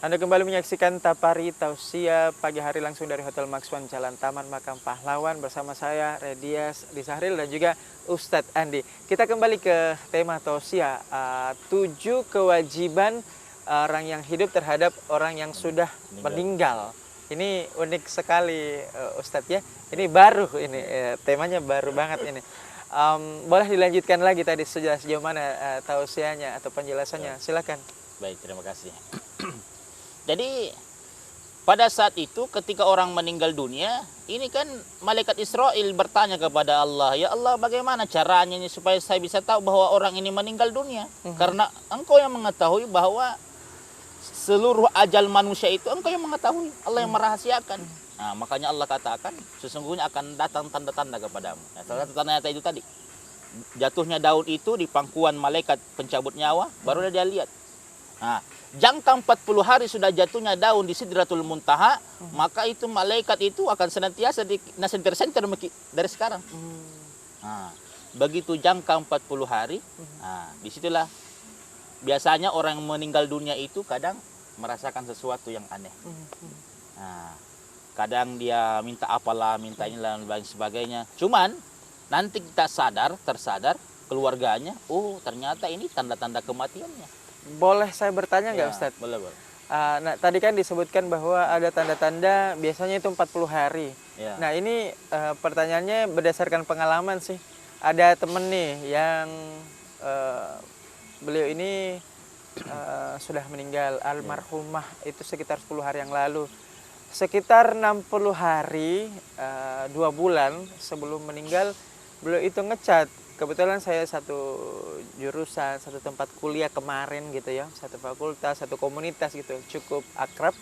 Anda kembali menyaksikan Tapari Tausiah pagi hari langsung dari Hotel Maxwan Jalan Taman Makam Pahlawan bersama saya Redias Disahril dan juga Ustadz Andi. Kita kembali ke tema Tausiah, 7 kewajiban orang yang hidup terhadap orang yang sudah meninggal. Ini unik sekali Ustadz ya. Ini baru ini temanya baru banget ini. Boleh dilanjutkan lagi tadi sejauh mana tausiahnya atau penjelasannya? Silakan. Baik, terima kasih. Jadi pada saat itu ketika orang meninggal dunia, ini kan malaikat Israel bertanya kepada Allah, ya Allah bagaimana caranya ini supaya saya bisa tahu bahwa orang ini meninggal dunia? Karena engkau yang mengetahui bahwa seluruh ajal manusia itu engkau yang mengetahui, Allah yang merahasiakan. Nah, makanya Allah katakan sesungguhnya akan datang tanda-tanda kepadamu. Nah, salah satu tanda itu tadi, jatuhnya daun itu di pangkuan malaikat pencabut nyawa, baru dia lihat. Nah, jangka 40 hari sudah jatuhnya daun di Sidratul Muntaha, maka itu malaikat itu akan senantiasa di center dari sekarang. Nah, begitu jangka 40 hari, nah, disitulah biasanya orang yang meninggal dunia itu kadang merasakan sesuatu yang aneh. Nah, kadang dia minta apalah, minta inilah dan lain sebagainya. Cuman nanti kita tersadar keluarganya, oh ternyata ini tanda-tanda kematiannya. Boleh saya bertanya nggak Ustadz? Boleh, boleh. Nah, tadi kan disebutkan bahwa ada tanda-tanda biasanya itu 40 hari. Ya. Nah, ini pertanyaannya berdasarkan pengalaman sih. Ada temen nih yang beliau ini sudah meninggal, almarhumah itu sekitar 10 hari yang lalu. Sekitar 60 hari, 2 bulan sebelum meninggal, beliau itu ngecat. Kebetulan saya satu jurusan, satu tempat kuliah kemarin gitu ya, satu fakultas, satu komunitas gitu, cukup akrab.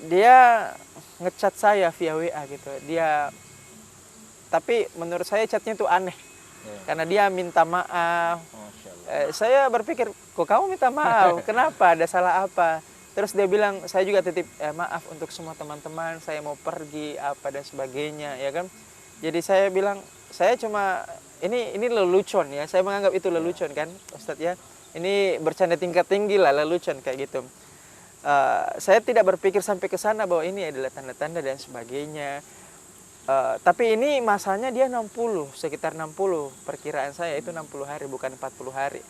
Dia ngecat saya via WA gitu. Tapi menurut saya chatnya itu aneh, karena dia minta maaf. Saya berpikir, kok kamu minta maaf? Kenapa? Ada salah apa? Terus dia bilang, saya juga titip maaf untuk semua teman-teman, saya mau pergi apa dan sebagainya, ya kan? Jadi saya bilang, saya cuma ini lelucon ya, saya menganggap itu lelucon kan Ustadz ya, ini bercanda tingkat tinggi lah, lelucon kayak gitu. Saya tidak berpikir sampai ke sana bahwa ini adalah tanda-tanda dan sebagainya. Tapi ini masanya dia 60, sekitar 60, perkiraan saya itu 60 hari bukan 40 hari.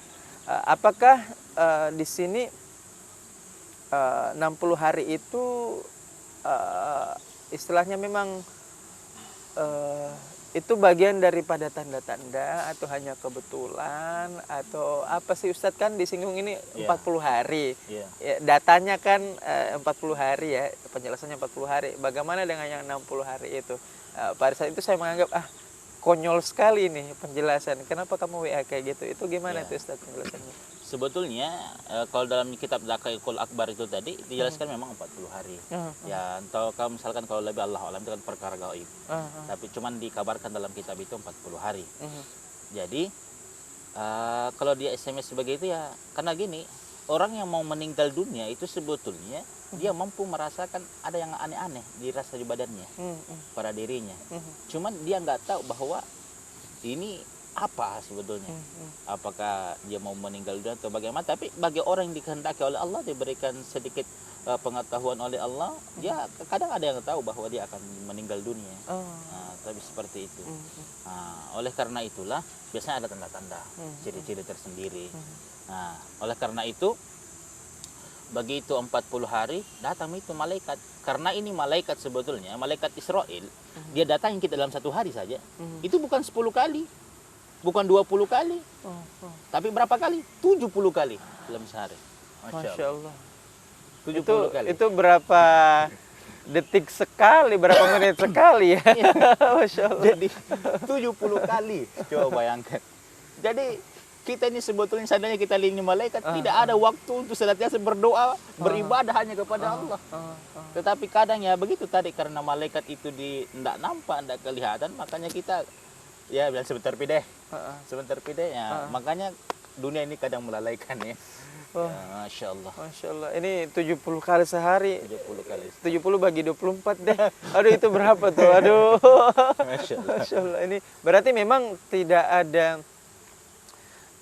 Apakah di sini 60 hari itu istilahnya memang itu bagian daripada tanda-tanda atau hanya kebetulan atau apa sih Ustadz? Kan disinggung ini 40 hari. Ya, datanya kan 40 hari ya, penjelasannya 40 hari. Bagaimana dengan yang 60 hari itu? Pada saat itu saya menganggap konyol sekali nih penjelasan. Kenapa kamu WA kayak gitu? Itu gimana tuh Ustadz penjelasannya? Sebetulnya kalau dalam kitab Dzakaikul Akbar itu tadi dijelaskan memang 40 hari. Ya, atau kalau misalkan kalau lebih Allah alam itu kan perkara gaib. Tapi cuman dikabarkan dalam kitab itu 40 hari. Jadi kalau dia SMS sebagai itu ya karena gini, orang yang mau meninggal dunia itu sebetulnya dia mampu merasakan ada yang aneh-aneh dirasa di badannya, pada dirinya. Cuman dia nggak tahu bahwa ini apa sebetulnya, apakah dia mau meninggal dunia atau bagaimana. Tapi bagi orang yang dikehendaki oleh Allah, diberikan sedikit pengetahuan oleh Allah, dia kadang ada yang tahu bahwa dia akan meninggal dunia. Tapi seperti itu. Oleh karena itulah biasanya ada tanda-tanda, ciri-ciri tersendiri. Nah, oleh karena itu begitu 40 hari datang itu malaikat. Karena ini malaikat sebetulnya, malaikat Israel, dia datang kita dalam 1 hari saja. Itu bukan 10 kali. Bukan 20 kali, tapi berapa kali? 70 kali dalam sehari. Masya Allah. 70 kali. Itu berapa detik sekali, berapa menit sekali ya? Masya Allah. Jadi 70 kali, coba bayangkan. Jadi kita ini sebetulnya seandainya kita lini malaikat, tidak ada waktu untuk senantiasa berdoa, beribadah hanya kepada Allah. Tetapi kadang ya begitu tadi, karena malaikat itu tidak nampak, tidak kelihatan, makanya kita ya bilang sebentar pideh, ya. Makanya dunia ini kadang melalaikan ya. Ya, Masya Allah. Masya Allah. Ini 70 kali sehari. 70 kali. 70 bagi 24 deh. Aduh, itu berapa tuh? Aduh. Masya Allah. Masya Allah. Ini berarti memang tidak ada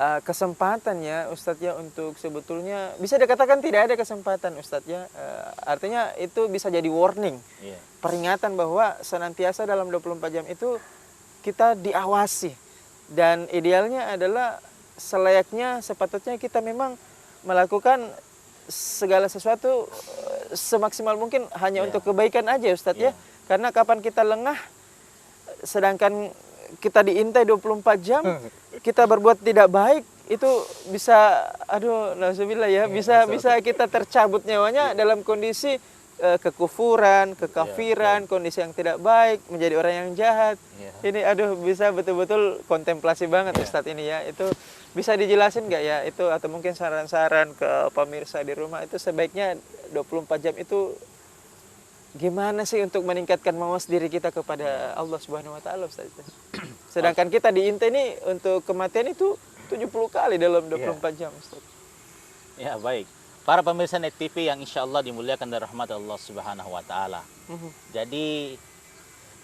kesempatannya Ustadz ya untuk sebetulnya bisa dikatakan tidak ada kesempatan Ustadz ya. Artinya itu bisa jadi warning, peringatan bahwa senantiasa dalam 24 jam itu kita diawasi, dan idealnya adalah selayaknya sepatutnya kita memang melakukan segala sesuatu semaksimal mungkin hanya untuk kebaikan aja Ustadz ya. Karena kapan kita lengah sedangkan kita diintai 24 jam, kita berbuat tidak baik, itu bisa, aduh, nauzubillah ya, bisa kita tercabut nyawanya dalam kondisi kekufuran, kekafiran, kondisi yang tidak baik, menjadi orang yang jahat. Ini aduh, bisa betul-betul kontemplasi banget Ustadz ini ya. Itu bisa dijelasin nggak ya itu, atau mungkin saran-saran ke pemirsa di rumah, itu sebaiknya 24 jam itu gimana sih untuk meningkatkan mawas diri kita kepada Allah Subhanahu wa taala Ustaz? Sedangkan kita diintai ini untuk kematian itu 70 kali dalam 24 jam Ustaz. Ya, baik. Para pemirsa Net TV yang insya Allah dimuliakan dari rahmat Allah Subhanahu wa taala. Jadi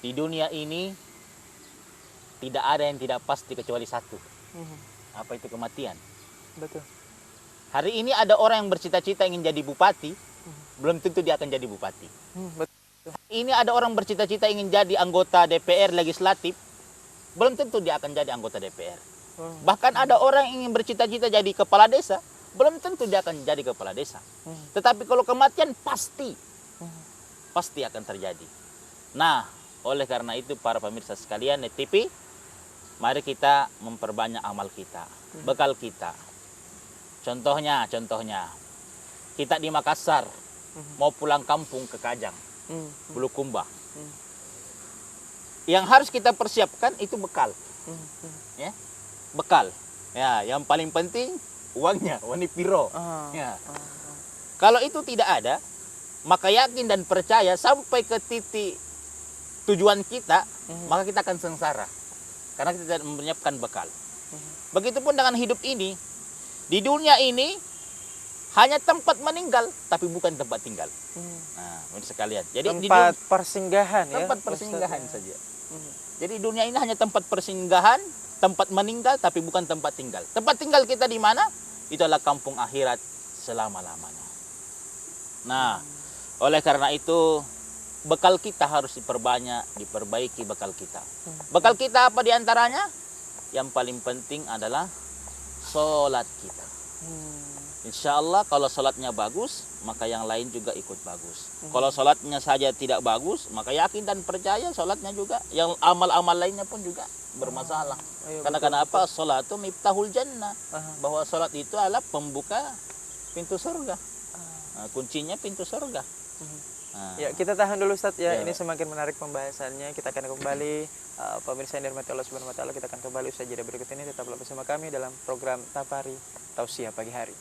di dunia ini tidak ada yang tidak pasti kecuali satu. Apa itu? Kematian. Betul. Hari ini ada orang yang bercita-cita ingin jadi bupati, belum tentu dia akan jadi bupati. Ini ada orang bercita-cita ingin jadi anggota DPR legislatif, belum tentu dia akan jadi anggota DPR. Bahkan ada orang yang ingin bercita-cita jadi kepala desa, belum tentu dia akan jadi kepala desa. Tetapi kalau kematian pasti akan terjadi. Nah, oleh karena itu para pemirsa sekalian Net TV, mari kita memperbanyak amal kita, bekal kita. Contohnya, kita di Makassar mau pulang kampung ke Kajang, Bulukumba. Yang harus kita persiapkan itu bekal. Ya, bekal. Ya, yang paling penting uangnya, wani piro. Ya. Kalau itu tidak ada, maka yakin dan percaya sampai ke titik tujuan kita, maka kita akan sengsara. Karena kita tidak menyiapkan bekal. Begitupun dengan hidup ini. Di dunia ini hanya tempat meninggal, tapi bukan tempat tinggal. Nah, menurut sekalian. Jadi tempat persinggahan ya. Tempat persinggahan saja. Jadi dunia ini hanya tempat persinggahan, tempat meninggal, tapi bukan tempat tinggal. Tempat tinggal kita di mana? Itu adalah kampung akhirat selama-lamanya. Nah, oleh karena itu bekal kita harus diperbaiki bekal kita. Bekal kita apa diantaranya? Yang paling penting adalah sholat kita. Insya Allah kalau sholatnya bagus, maka yang lain juga ikut bagus. Kalau sholatnya saja tidak bagus, maka yakin dan percaya sholatnya juga, yang amal-amal lainnya pun juga bermasalah. Karena kenapa? Sholat itu miftahul jannah. Bahwa sholat itu adalah pembuka pintu surga. Nah, kuncinya pintu surga. Ya, kita tahan dulu Ustadz ya. Ini semakin menarik pembahasannya. Kita akan kembali, pemirsa yang dirahmati Allah Subhanahu wa taala, kita akan kembali usai jeda berikut ini. Tetaplah bersama kami dalam program Tapari Tausiah Pagi Hari.